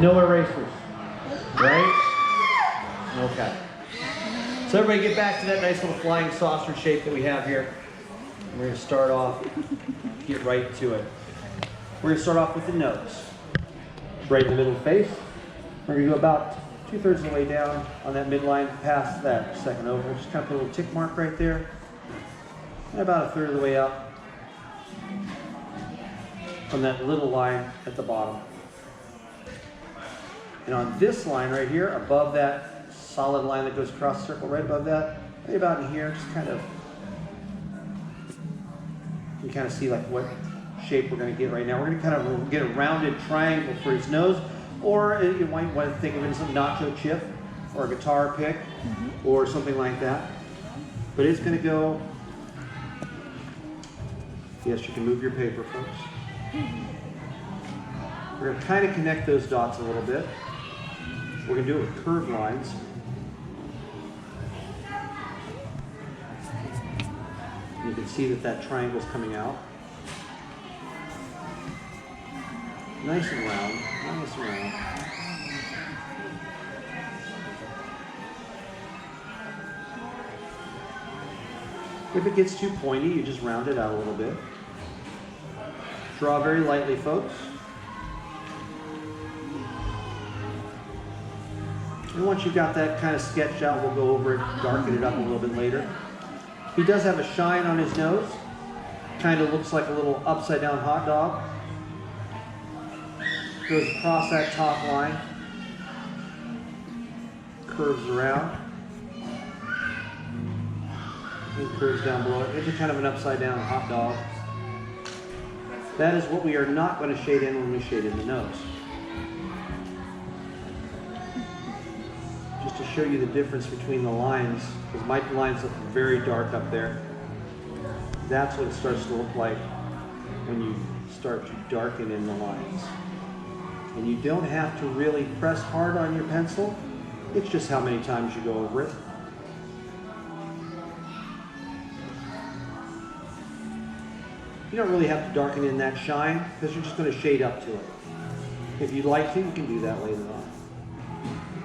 No erasers, right? Okay. So everybody get back to that nice little flying saucer shape that we have here. We're gonna start off, get right to it. We're gonna start off with the nose. Right in the middle of the face. We're gonna go about 2/3 of the way down on that midline past that second oval. Just kind of put a little tick mark right there. And about 1/3 of the way up from that little line at the bottom. And on this line right here, above that solid line that goes across the circle, right above that, right about in here, just kind of, you can kind of see like what shape we're going to get right now. We're going to kind of get a rounded triangle for his nose, or you might want to think of it as a nacho chip or a guitar pick or something like that. But it's going to go, yes, you can move your paper, folks. We're going to kind of connect those dots a little bit. We're going to do it with curved lines. You can see that that triangle is coming out. Nice and round, nice and round. If it gets too pointy, you just round it out a little bit. Draw very lightly, folks. And once you've got that kind of sketched out, we'll go over it, darken it up a little bit later. He does have a shine on his nose. Kind of looks like a little upside down hot dog. Goes across that top line. Curves around. And curves down below it. It's kind of an upside down hot dog. That is what we are not going to shade in when we shade in the nose. Just to show you the difference between the lines, because my lines look very dark up there. That's what it starts to look like when you start to darken in the lines. And you don't have to really press hard on your pencil. It's just how many times you go over it. You don't really have to darken in that shine because you're just going to shade up to it. If you'd like to, you can do that later on.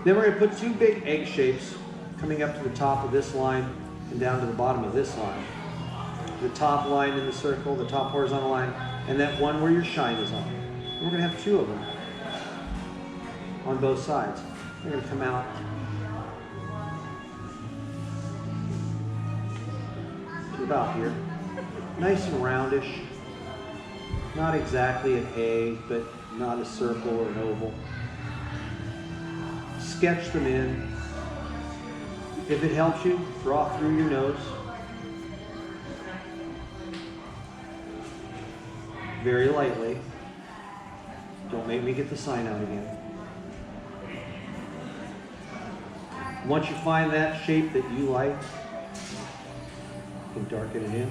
Then we're going to put two big egg shapes coming up to the top of this line and down to the bottom of this line. The top line in the circle, the top horizontal line, and that one where your shine is on. And we're going to have two of them on both sides. They're going to come out to about here. Nice and roundish. Not exactly an A, but not a circle or an oval. Sketch them in. If it helps you, draw through your nose. Very lightly. Don't make me get the sign out again. Once you find that shape that you like, you can darken it in.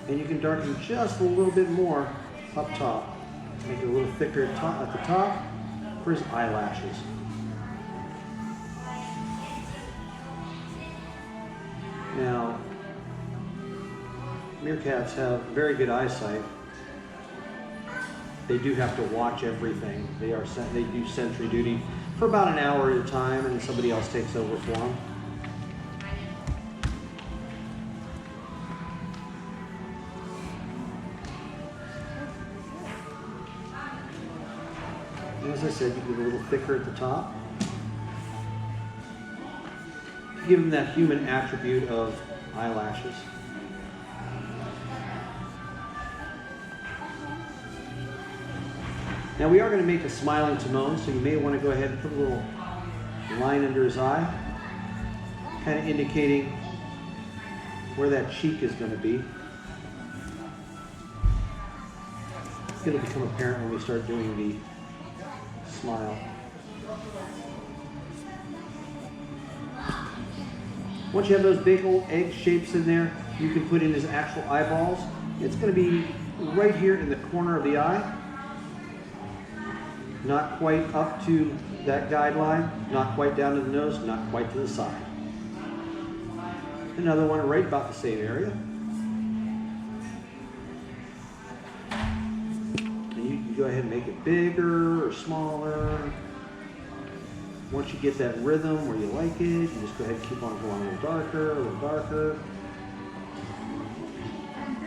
And you can darken just a little bit more up top. Make it a little thicker at the top for his eyelashes. Now, meerkats have very good eyesight. They do have to watch everything. They do sentry duty for about an hour at a time, and then somebody else takes over for them. And as I said, you can get a little thicker at the top. Give them that human attribute of eyelashes. Now we are going to make a smiling Timon, so you may want to go ahead and put a little line under his eye, kind of indicating where that cheek is going to be. It'll become apparent when we start doing the smile. Once you have those big old egg shapes in there, you can put in his actual eyeballs. It's going to be right here in the corner of the eye. Not quite up to that guideline, not quite down to the nose, not quite to the side. Another one right about the same area. You go ahead and make it bigger or smaller. Once you get that rhythm where you like it, you just go ahead and keep on going a little darker, a little darker.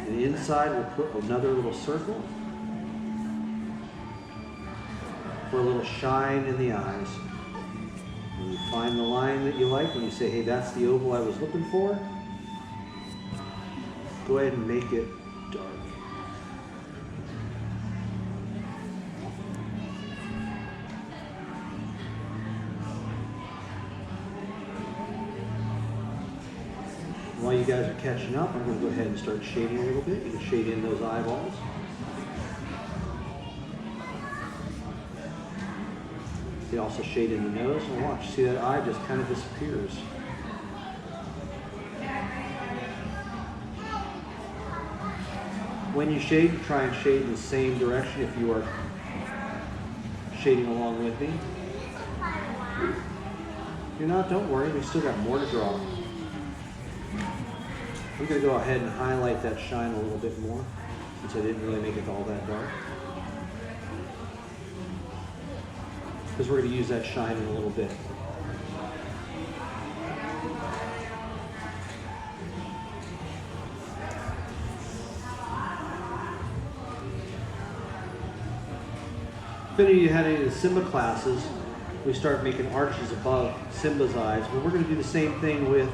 And inside we'll put another little circle for a little shine in the eyes. When you find the line that you like, when you say, hey, that's the oval I was looking for, go ahead and make it dark. While you guys are catching up, I'm going to go ahead and start shading a little bit. You can shade in those eyeballs. You can also shade in the nose. And watch, see that eye just kind of disappears. When you shade, try and shade in the same direction if you are shading along with me. If you're not, don't worry, we still got more to draw. I'm going to go ahead and highlight that shine a little bit more, since I didn't really make it all that dark. Because we're going to use that shine in a little bit. If any of you had any of the Simba classes, we start making arches above Simba's eyes. Well, we're going to do the same thing with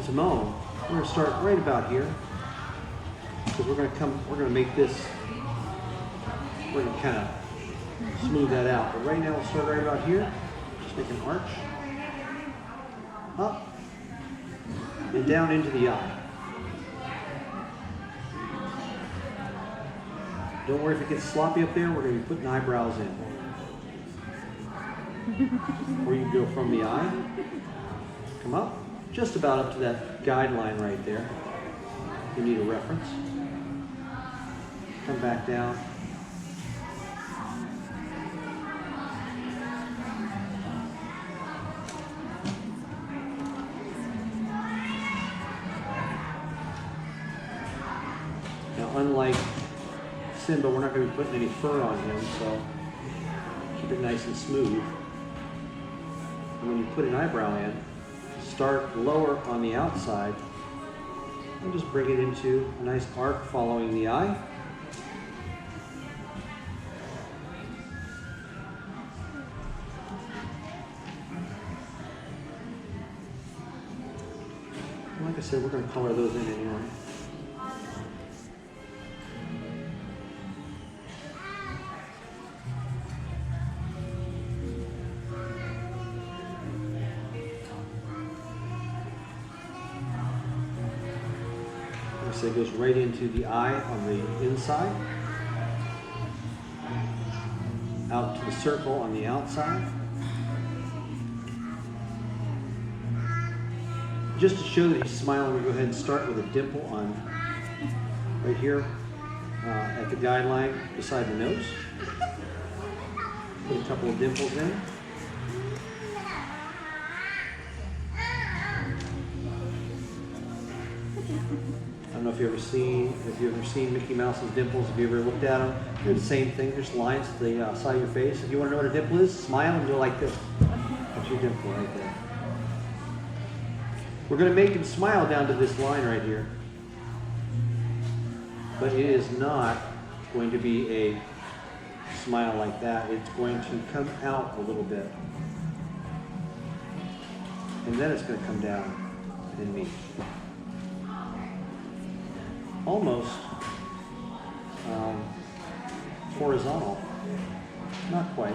Timon. We're going to start right about here, because we're going to make this, we're going to kind of smooth that out. But right now we'll start right about here. Just make an arch. Up. And down into the eye. Don't worry if it gets sloppy up there, we're going to be putting eyebrows in. Or you can go from the eye, come up, just about up to that guideline right there. You need a reference. Come back down. Now, unlike Simba, we're not going to be putting any fur on him, so keep it nice and smooth. And when you put an eyebrow in, start lower on the outside and just bring it into a nice arc following the eye. And like I said, we're going to color those in anyway. So it goes right into the eye on the inside, out to the circle on the outside. Just to show that he's smiling, we'll go ahead and start with a dimple on right here at the guideline beside the nose. Put a couple of dimples in. I don't know if you've ever seen Mickey Mouse's dimples. Have you ever looked at them? They're the same thing. There's lines at the side of your face. If you want to know what a dimple is, smile and go like this. That's your dimple right there. We're going to make him smile down to this line right here. But it is not going to be a smile like that. It's going to come out a little bit. And then it's going to come down and meet. Almost horizontal, not quite.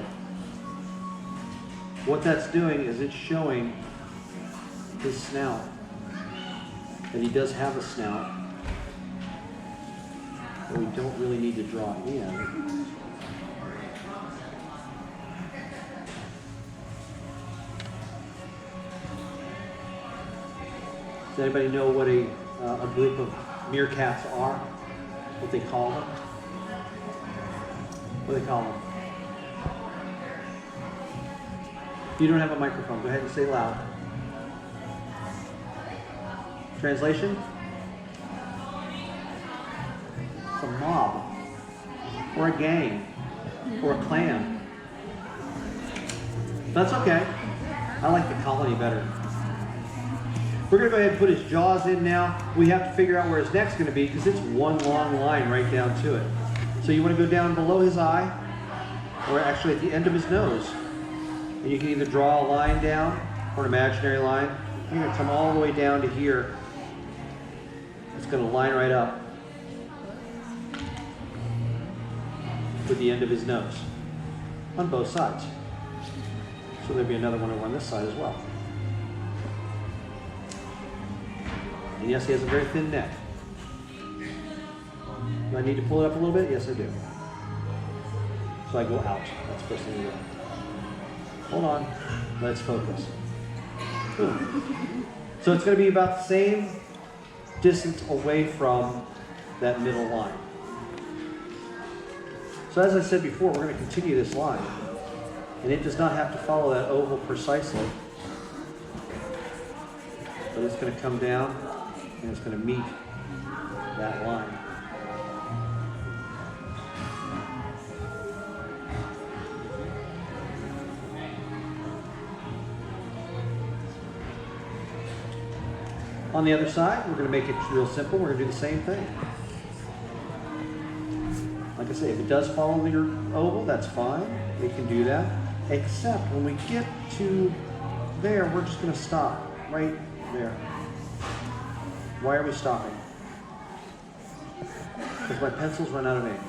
What that's doing is it's showing his snout, and he does have a snout, but we don't really need to draw in. Does anybody know what a group of meerkats are? What they call them? What do they call them? If you don't have a microphone, go ahead and say loud. Translation? It's a mob. or a gang or a clan. That's okay. I like the colony better. We're going to go ahead and put his jaws in now. We have to figure out where his neck's going to be because it's one long line right down to it. So you want to go down below his eye, or actually at the end of his nose. And you can either draw a line down or an imaginary line. You're going to come all the way down to here. It's going to line right up with the end of his nose on both sides. So there'll be another one on this side as well. And yes, he has a very thin neck. Do I need to pull it up a little bit? Yes, I do. So I go out. That's the first thing to do. Hold on. Let's focus. Boom. So it's going to be about the same distance away from that middle line. So as I said before, we're going to continue this line. And it does not have to follow that oval precisely. But it's going to come down and it's going to meet that line. On the other side, we're going to make it real simple. We're going to do the same thing. Like I say, if it does follow your oval, that's fine. It can do that. Except when we get to there, we're just going to stop right there. Why are we stopping? Because my pencils run out of ink.